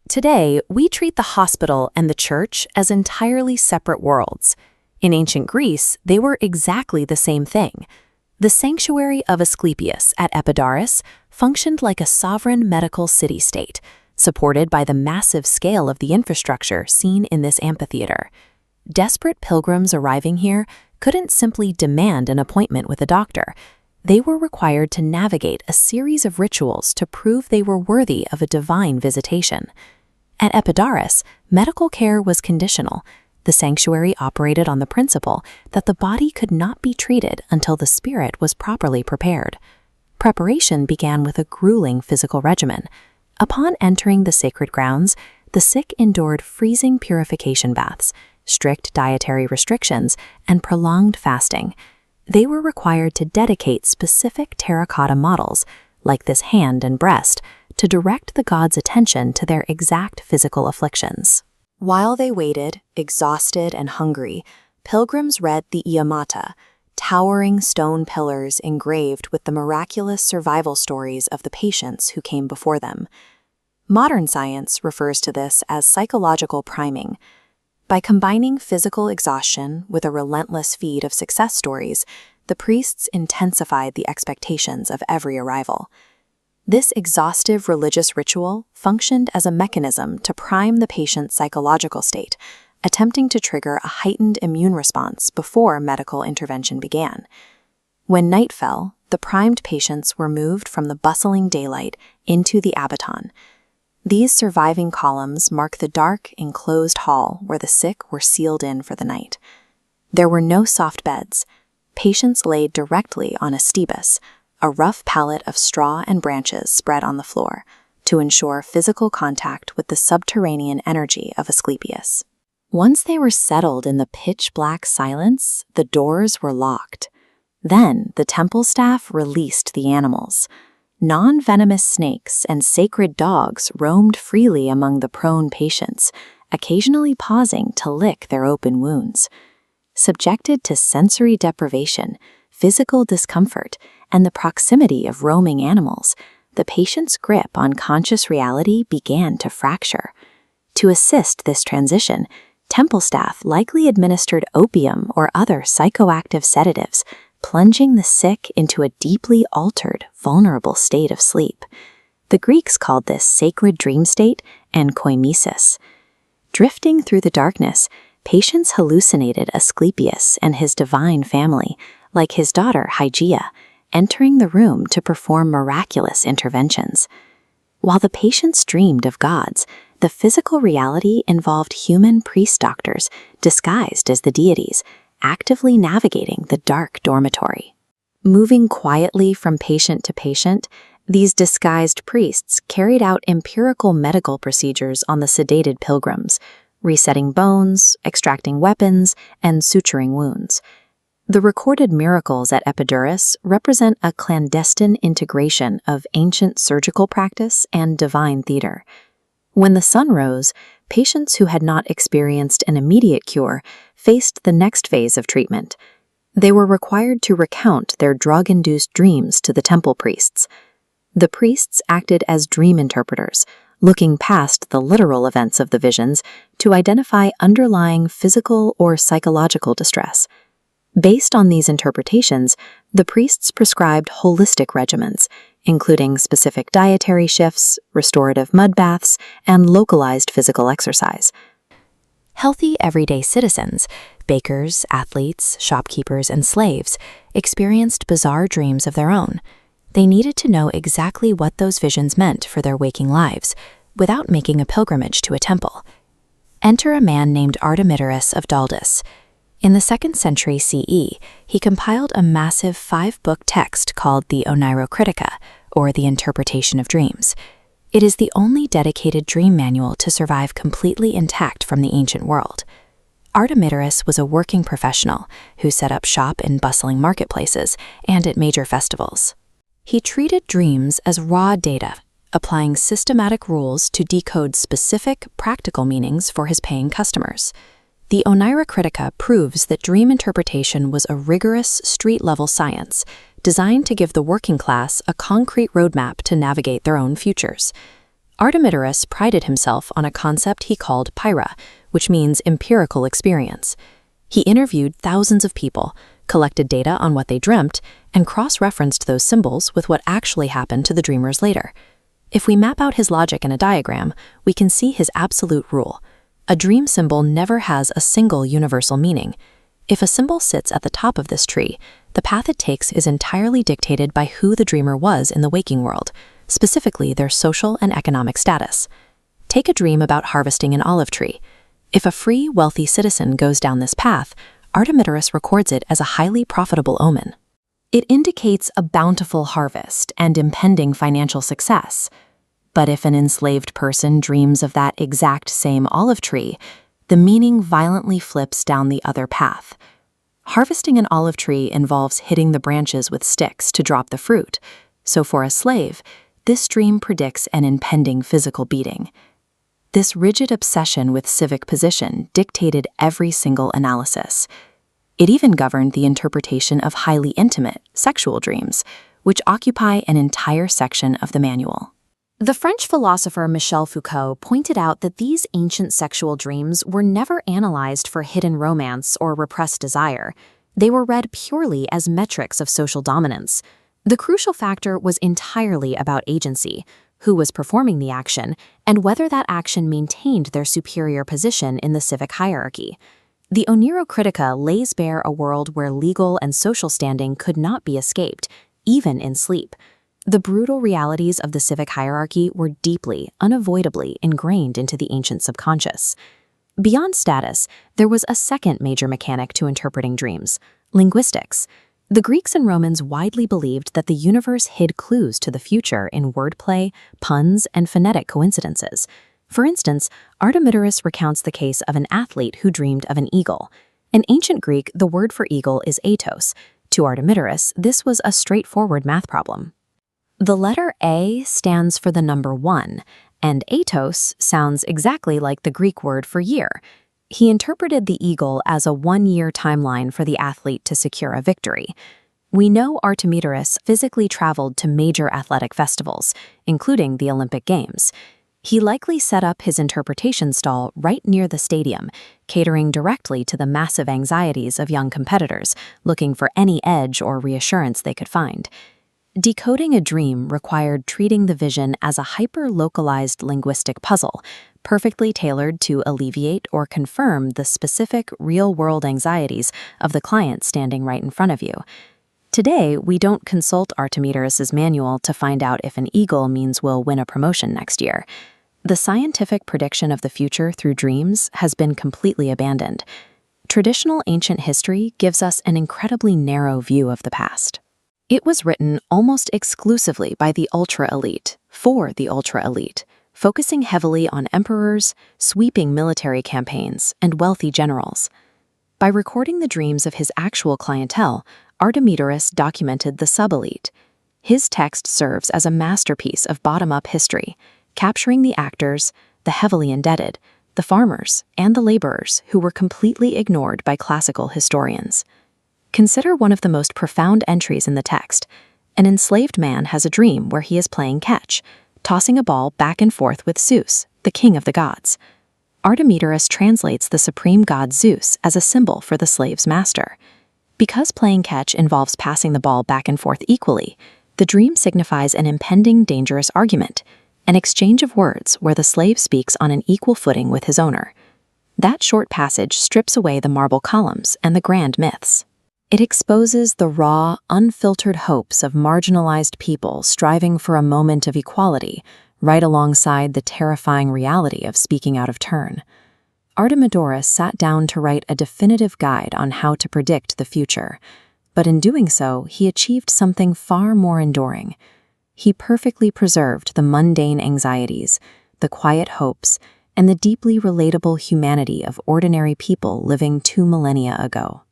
Today, we treat the hospital and the church as entirely separate worlds. In ancient Greece, they were exactly the same thing. The sanctuary of Asclepius at Epidaurus functioned like a sovereign medical city-state, supported by the massive scale of the infrastructure seen in this amphitheater. Desperate pilgrims arriving here couldn't simply demand an appointment with a doctor. They were required to navigate a series of rituals to prove they were worthy of a divine visitation. At Epidaurus, medical care was conditional. The sanctuary operated on the principle that the body could not be treated until the spirit was properly prepared. Preparation began with a grueling physical regimen. Upon entering the sacred grounds, the sick endured freezing purification baths, strict dietary restrictions, and prolonged fasting. They were required to dedicate specific terracotta models, like this hand and breast, to direct the gods' attention to their exact physical afflictions. While they waited, exhausted and hungry, pilgrims read the Iamata, towering stone pillars engraved with the miraculous survival stories of the patients who came before them. Modern science refers to this as psychological priming. By combining physical exhaustion with a relentless feed of success stories, the priests intensified the expectations of every arrival. This exhaustive religious ritual functioned as a mechanism to prime the patient's psychological state, attempting to trigger a heightened immune response before medical intervention began. When night fell, the primed patients were moved from the bustling daylight into the abaton. These surviving columns mark the dark, enclosed hall where the sick were sealed in for the night. There were no soft beds. Patients laid directly on a stebus, a rough pallet of straw and branches spread on the floor, to ensure physical contact with the subterranean energy of Asclepius. Once they were settled in the pitch-black silence, the doors were locked. Then the temple staff released the animals. Non-venomous snakes and sacred dogs roamed freely among the prone patients, occasionally pausing to lick their open wounds. Subjected to sensory deprivation, physical discomfort, and the proximity of roaming animals, the patient's grip on conscious reality began to fracture. To assist this transition, temple staff likely administered opium or other psychoactive sedatives, plunging the sick into a deeply altered, vulnerable state of sleep. The Greeks called this sacred dream state enkoimesis. Drifting through the darkness, patients hallucinated Asclepius and his divine family, like his daughter Hygeia, entering the room to perform miraculous interventions. While the patients dreamed of gods, the physical reality involved human priest-doctors disguised as the deities, actively navigating the dark dormitory. Moving quietly from patient to patient, these disguised priests carried out empirical medical procedures on the sedated pilgrims, resetting bones, extracting weapons, and suturing wounds. The recorded miracles at Epidaurus represent a clandestine integration of ancient surgical practice and divine theater. When the sun rose, patients who had not experienced an immediate cure faced the next phase of treatment. They were required to recount their drug-induced dreams to the temple priests. The priests acted as dream interpreters, looking past the literal events of the visions to identify underlying physical or psychological distress. Based on these interpretations, the priests prescribed holistic regimens, including specific dietary shifts, restorative mud baths, and localized physical exercise. Healthy everyday citizens, bakers, athletes, shopkeepers, and slaves, experienced bizarre dreams of their own. They needed to know exactly what those visions meant for their waking lives, without making a pilgrimage to a temple. Enter a man named Artemidorus of Daldis. In the 2nd century CE, he compiled a massive 5-book text called the Oncirocritia, or the Interpretation of Dreams. It is the only dedicated dream manual to survive completely intact from the ancient world. Artemidorus was a working professional who set up shop in bustling marketplaces and at major festivals. He treated dreams as raw data, applying systematic rules to decode specific, practical meanings for his paying customers. The Oncirocritia proves that dream interpretation was a rigorous, street-level science designed to give the working class a concrete roadmap to navigate their own futures. Artemidorus prided himself on a concept he called pyra, which means empirical experience. He interviewed thousands of people, collected data on what they dreamt, and cross-referenced those symbols with what actually happened to the dreamers later. If we map out his logic in a diagram, we can see his absolute rule. A dream symbol never has a single universal meaning. If a symbol sits at the top of this tree, the path it takes is entirely dictated by who the dreamer was in the waking world, specifically their social and economic status. Take a dream about harvesting an olive tree. If a free, wealthy citizen goes down this path, Artemidorus records it as a highly profitable omen. It indicates a bountiful harvest and impending financial success. But if an enslaved person dreams of that exact same olive tree, the meaning violently flips down the other path. Harvesting an olive tree involves hitting the branches with sticks to drop the fruit, so for a slave, this dream predicts an impending physical beating. This rigid obsession with civic position dictated every single analysis. It even governed the interpretation of highly intimate, sexual dreams, which occupy an entire section of the manual. The French philosopher Michel Foucault pointed out that these ancient sexual dreams were never analyzed for hidden romance or repressed desire. They were read purely as metrics of social dominance. The crucial factor was entirely about agency, who was performing the action, and whether that action maintained their superior position in the civic hierarchy. The Oncirocritia lays bare a world where legal and social standing could not be escaped, even in sleep. The brutal realities of the civic hierarchy were deeply, unavoidably ingrained into the ancient subconscious. Beyond status, there was a second major mechanic to interpreting dreams: linguistics. The Greeks and Romans widely believed that the universe hid clues to the future in wordplay, puns, and phonetic coincidences. For instance, Artemidorus recounts the case of an athlete who dreamed of an eagle. In ancient Greek, the word for eagle is atos. To Artemidorus, this was a straightforward math problem. The letter A stands for the number 1, and atos sounds exactly like the Greek word for year. He interpreted the eagle as a 1-year timeline for the athlete to secure a victory. We know Artemidorus physically traveled to major athletic festivals, including the Olympic Games. He likely set up his interpretation stall right near the stadium, catering directly to the massive anxieties of young competitors, looking for any edge or reassurance they could find. Decoding a dream required treating the vision as a hyper-localized linguistic puzzle, perfectly tailored to alleviate or confirm the specific real-world anxieties of the client standing right in front of you. Today, we don't consult Artemidorus's manual to find out if an eagle means we'll win a promotion next year. The scientific prediction of the future through dreams has been completely abandoned. Traditional ancient history gives us an incredibly narrow view of the past. It was written almost exclusively by the ultra-elite, for the ultra-elite, focusing heavily on emperors, sweeping military campaigns, and wealthy generals. By recording the dreams of his actual clientele, Artemidorus documented the sub-elite. His text serves as a masterpiece of bottom-up history, capturing the actors, the heavily indebted, the farmers, and the laborers who were completely ignored by classical historians. Consider one of the most profound entries in the text. An enslaved man has a dream where he is playing catch, tossing a ball back and forth with Zeus, the king of the gods. Artemidorus translates the supreme god Zeus as a symbol for the slave's master. Because playing catch involves passing the ball back and forth equally, the dream signifies an impending dangerous argument, an exchange of words where the slave speaks on an equal footing with his owner. That short passage strips away the marble columns and the grand myths. It exposes the raw, unfiltered hopes of marginalized people striving for a moment of equality, right alongside the terrifying reality of speaking out of turn. Artemidorus sat down to write a definitive guide on how to predict the future, but in doing so, he achieved something far more enduring. He perfectly preserved the mundane anxieties, the quiet hopes, and the deeply relatable humanity of ordinary people living 2 millennia ago.